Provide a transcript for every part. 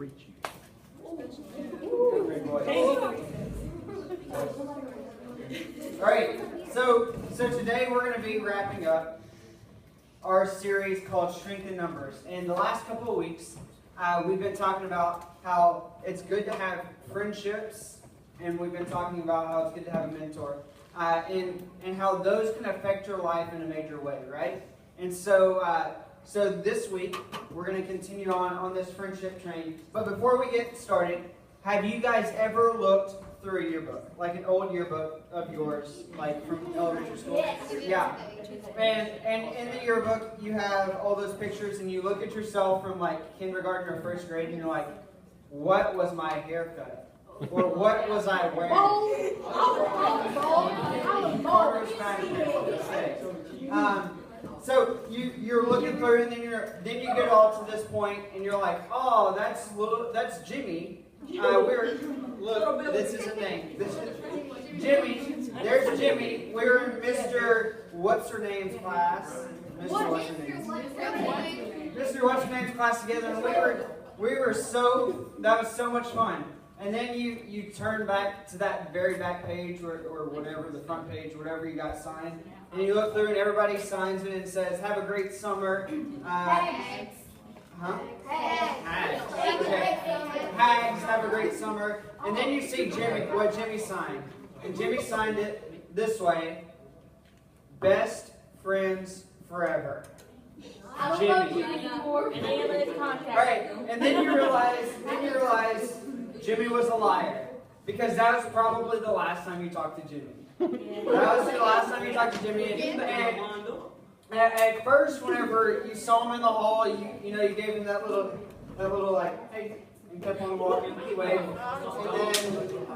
reach you. All right, so today we're going to be wrapping up our series called Strength in Numbers. And the last couple of weeks, we've been talking about how it's good to have friendships, and we've been talking about how it's good to have a mentor, and how those can affect your life in a major way, right? And so this week, we're going to continue on this friendship train. But before we get started, have you guys ever looked through a yearbook, like an old yearbook of yours, like from elementary school? Yes. Yeah. And in the yearbook, you have all those pictures, and you look at yourself from like kindergarten or first grade, and you're like, what was my haircut? Or what was I wearing? So you're looking through, and then you get all to this point, and you're like, oh, that's Jimmy. Look, this is the name. This is Jimmy. There's Jimmy. We were in Mr. What's her name's class. Mr. What's her name's. Mr. What's her name's class together, and that was so much fun. And then you turn back to that very back page or whatever, the front page, whatever you got signed, and you look through and everybody signs it and says, "Have a great summer." Hags. Huh? Hags. Okay. Hags, have a great summer. And then you see what Jimmy signed. And Jimmy signed it this way: best friends forever. Jimmy. Right. And then you realize Jimmy was a liar. Because that was probably the last time you talked to Jimmy. That was the last time you talked to Jimmy. And at first, whenever you saw him in the hall, you gave him that little like, hey, and kept on walking away.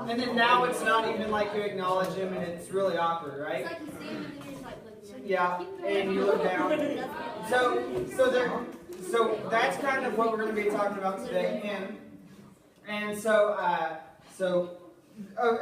And then now it's not even like you acknowledge him, and it's really awkward, right? It's like you see him and then you're just like looking. Yeah, and you look down. So that's kind of what we're going to be talking about today, and so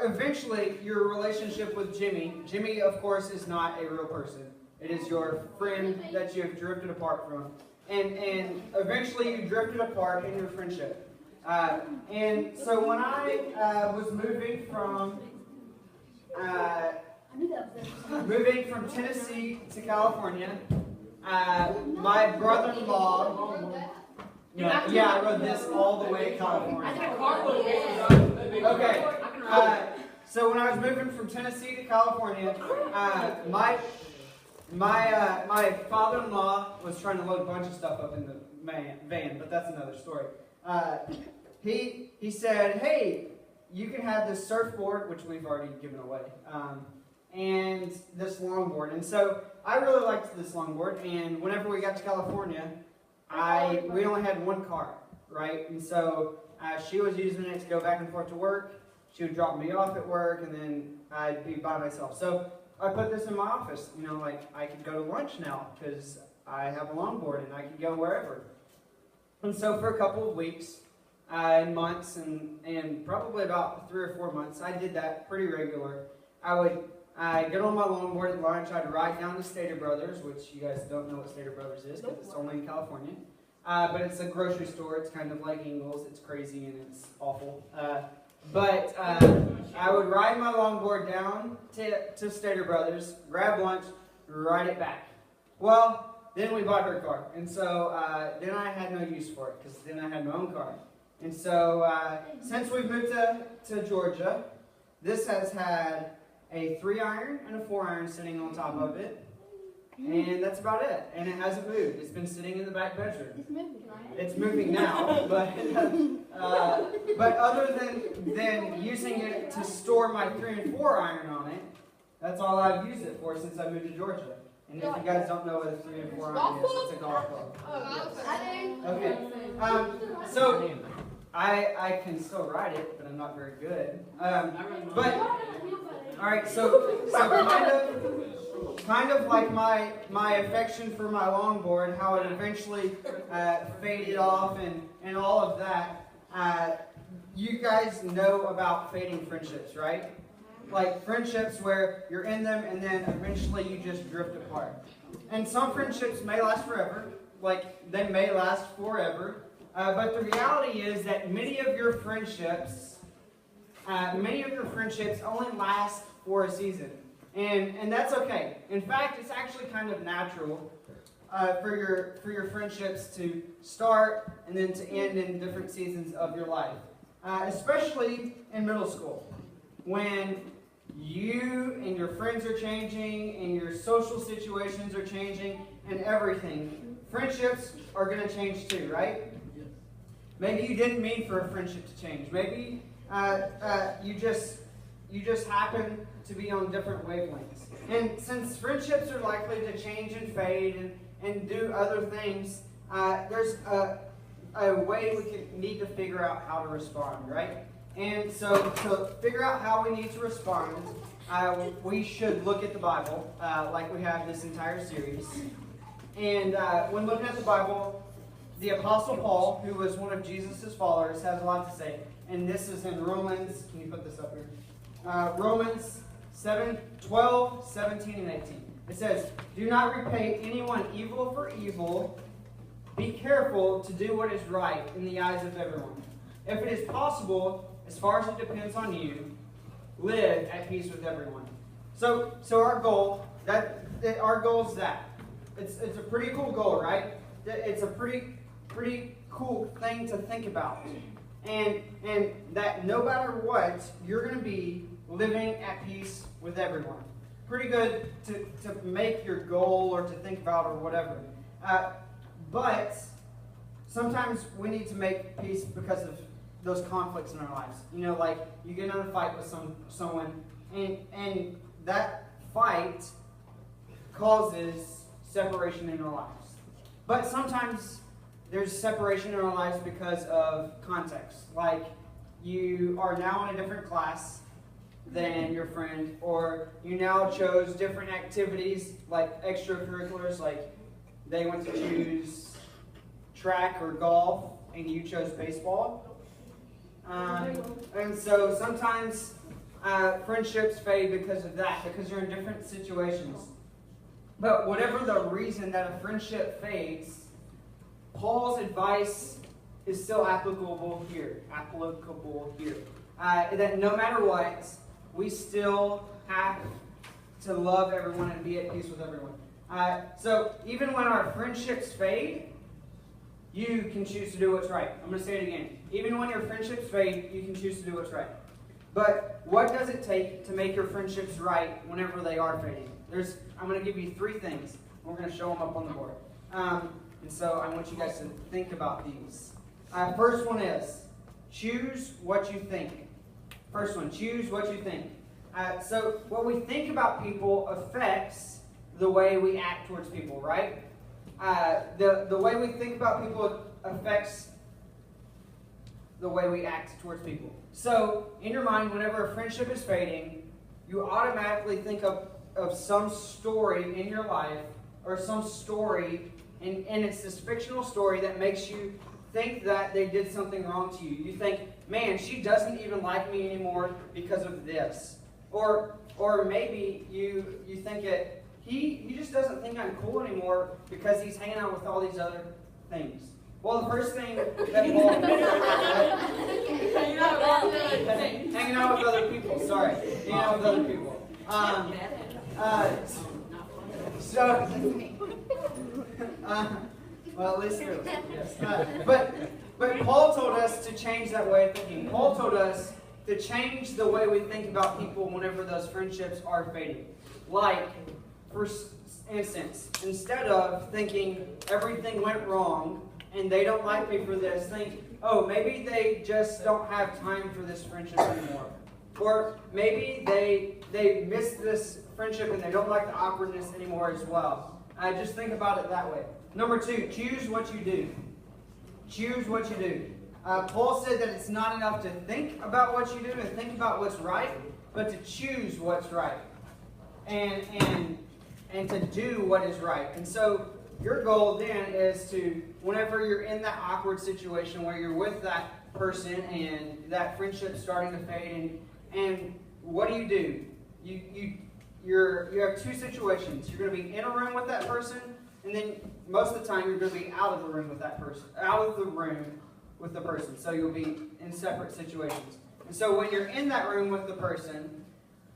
eventually your relationship with Jimmy. Jimmy, of course, is not a real person. It is your friend that you have drifted apart from. And eventually you drifted apart in your friendship. And so when I was moving from Tennessee to California, my brother-in-law... I rode this all the way to California. Okay. So when I was moving from Tennessee to California, my father-in-law was trying to load a bunch of stuff up in the van, but that's another story. He said, hey, you can have this surfboard, which we've already given away, and this longboard. And so I really liked this longboard, and whenever we got to California, we only had one car, right? And so she was using it to go back and forth to work. She would drop me off at work, and then I'd be by myself. So I put this in my office, like I could go to lunch now because I have a longboard and I could go wherever. And so for a couple of weeks and months and probably about 3 or 4 months, I did that pretty regular. I'd get on my longboard at lunch. I'd ride down to Stater Brothers, which you guys don't know what Stater Brothers is because it's only in California. But it's a grocery store. It's kind of like Ingles. It's crazy and it's awful. But I would ride my longboard down to Stater Brothers, grab lunch, ride it back. Well, then we bought her car. And so then I had no use for it because then I had my own car. And so since we've moved to Georgia, this has had a 3-iron and a 4-iron sitting on top of it. And that's about it. And it hasn't moved. It's been sitting in the back bedroom. It's moving, right? It's moving now, but other than using it to store my 3 and 4 iron on it, that's all I've used it for since I moved to Georgia. And if you guys don't know what a 3 and 4 iron is, it's a golf club. Okay. So I can still ride it, but I'm not very good. All right. So kind of like my affection for my longboard, how it eventually faded off and all of that. You guys know about fading friendships, right? Like friendships where you're in them and then eventually you just drift apart. And some friendships may last forever. Like they may last forever. But the reality is that many of your friendships only last for a season. And that's okay. In fact, it's actually kind of natural for your friendships to start and then to end in different seasons of your life. Especially in middle school, when you and your friends are changing and your social situations are changing and everything. Friendships are going to change too, right? Maybe you didn't mean for a friendship to change. Maybe you just happen to be on different wavelengths. And since friendships are likely to change and fade and do other things, there's a way we need to figure out how to respond, right? And so to figure out how we need to respond, we should look at the Bible, like we have this entire series. And when looking at the Bible, the Apostle Paul, who was one of Jesus' followers, has a lot to say. And this is in Romans, can you put this up here? Romans 12, 17, and 18. It says, "Do not repay anyone evil for evil. Be careful to do what is right in the eyes of everyone. If it is possible, as far as it depends on you, live at peace with everyone." So our goal is that. It's a pretty cool goal, right? It's a pretty cool thing to think about. And that no matter what, you're going to be living at peace with everyone. Pretty good to make your goal or to think about or whatever. But sometimes we need to make peace because of those conflicts in our lives. You know, like you get in a fight with someone, and that fight causes separation in our lives. But sometimes there's separation in our lives because of context. Like you are now in a different class than your friend, or you now chose different activities like extracurriculars, like they went to choose track or golf and you chose baseball. And so sometimes friendships fade because of that, because you're in different situations. But whatever the reason that a friendship fades, Paul's advice is still applicable here. That no matter what, we still have to love everyone and be at peace with everyone. So even when our friendships fade, you can choose to do what's right. I'm going to say it again. Even when your friendships fade, you can choose to do what's right. But what does it take to make your friendships right whenever they are fading? I'm going to give you 3 things. We're going to show them up on the board. And so I want you guys to think about these. First one is, choose what you think. First one, choose what you think. So what we think about people affects the way we act towards people, right? The way we think about people affects the way we act towards people. So in your mind, whenever a friendship is fading, you automatically think of some story in your life, or some story, and it's this fictional story that makes you think that they did something wrong to you. You think, man, she doesn't even like me anymore because of this. Or maybe you think that he just doesn't think I'm cool anymore because he's hanging out with all these other things. Well, the first thing that Paul... hanging out with other people, sorry. Hanging out with other people. Well, at least here, yes. But Paul told us to change that way of thinking. Paul told us to change the way we think about people whenever those friendships are fading. Like, for instance, instead of thinking everything went wrong and they don't like me for this, think, oh, maybe they just don't have time for this friendship anymore. Or maybe they miss this friendship and they don't like the awkwardness anymore as well. Just think about it that way. Number 2, choose what you do. Choose what you do. Paul said that it's not enough to think about what you do and think about what's right, but to choose what's right and to do what is right. And so your goal then is to, whenever you're in that awkward situation where you're with that person and that friendship's starting to fade, and what do? You have 2 situations. You're going to be in a room with that person, and then most of the time you're going to be out of the room with that person. Out of the room with the person. So you'll be in separate situations. And so when you're in that room with the person,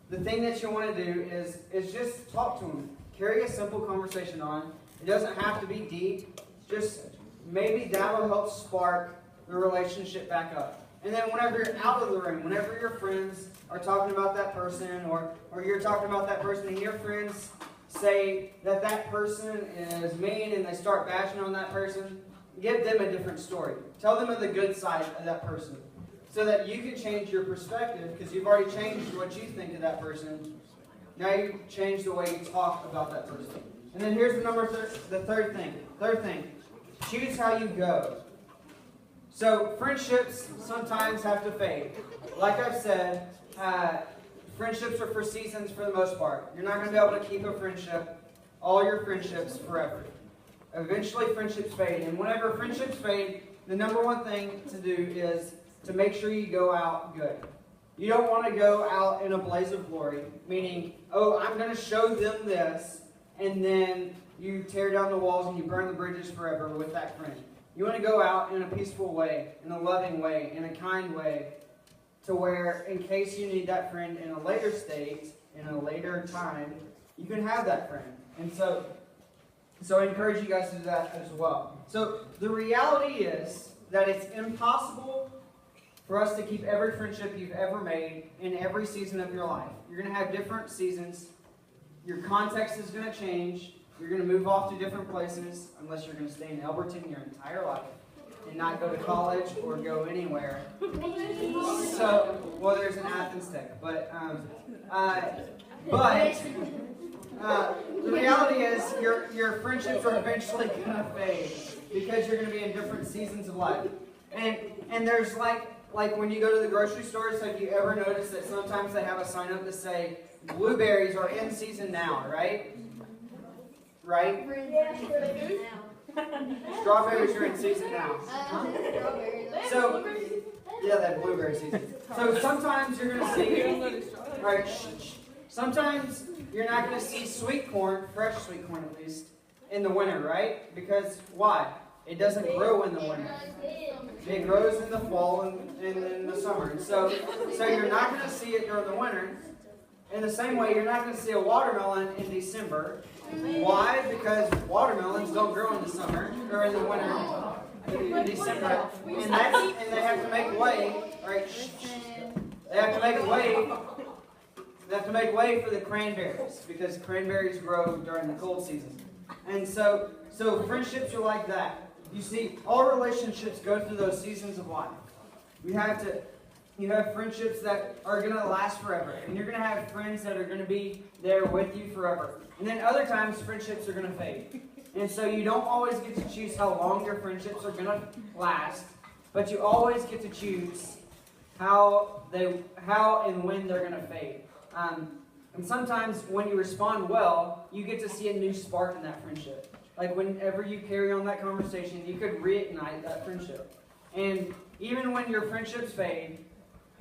the thing that you want to do is just talk to them. Carry a simple conversation on. It doesn't have to be deep. Just maybe that will help spark the relationship back up. And then whenever you're out of the room, whenever your friends are talking about that person, or you're talking about that person and your friends say that that person is mean and they start bashing on that person, give them a different story. Tell them of the good side of that person so that you can change your perspective, because you've already changed what you think of that person. Now you change the way you talk about that person. And then here's the third thing. Third thing, choose how you go. So friendships sometimes have to fade. Like I've said, friendships are for seasons for the most part. You're not going to be able to keep a friendship, all your friendships, forever. Eventually friendships fade. And whenever friendships fade, the number one thing to do is to make sure you go out good. You don't want to go out in a blaze of glory, meaning, oh, I'm going to show them this, and then you tear down the walls and you burn the bridges forever with that friend. You want to go out in a peaceful way, in a loving way, in a kind way, to where in case you need that friend in a later state, in a later time, you can have that friend. And so I encourage you guys to do that as well. So the reality is that it's impossible for us to keep every friendship you've ever made in every season of your life. You're going to have different seasons. Your context is going to change. You're going to move off to different places unless you're going to stay in Elberton your entire life and not go to college or go anywhere. So, well, there's an Athens Tech, but the reality is your friendships are eventually going to fade because you're going to be in different seasons of life. And there's like when you go to the grocery stores, have you ever noticed that sometimes they have a sign up to say, blueberries are in season now, right? Right? Strawberries are in season now. So, yeah, that blueberry season. So sometimes you're going to see, right? Sometimes you're not going to see sweet corn, fresh sweet corn at least, in the winter, right? Because why? It doesn't grow in the winter. It grows in the fall and in the summer. And so you're not going to see it during the winter. In the same way, you're not going to see a watermelon in December. Why? Because watermelons don't grow in the summer or in the winter, in December, and they have to make way. Right? They have to make way. They have to make way for the cranberries because cranberries grow during the cold season. And so friendships are like that. You see, all relationships go through those seasons of life. You have friendships that are going to last forever. And you're going to have friends that are going to be there with you forever. And then other times, friendships are going to fade. And so you don't always get to choose how long your friendships are going to last. But you always get to choose how and when they're going to fade. And sometimes when you respond well, you get to see a new spark in that friendship. Like whenever you carry on that conversation, you could reignite that friendship. And even when your friendships fade,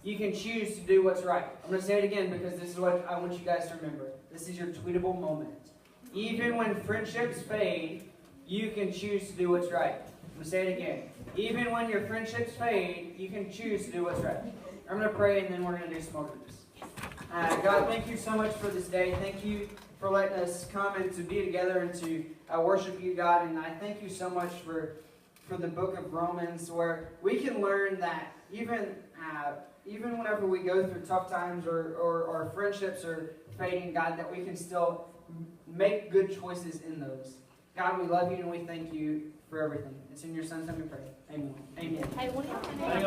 you can choose to do what's right. I'm going to say it again because this is what I want you guys to remember. This is your tweetable moment. Even when friendships fade, you can choose to do what's right. I'm going to say it again. Even when your friendships fade, you can choose to do what's right. I'm going to pray and then we're going to do small groups. God, thank you so much for this day. Thank you for letting us come and to be together and to worship you, God. And I thank you so much for the book of Romans, where we can learn that even whenever we go through tough times or our friendships are fading, God, that we can still make good choices in those. God, we love you and we thank you for everything. It's in your son's name we pray. Amen. Amen. Hey, what do you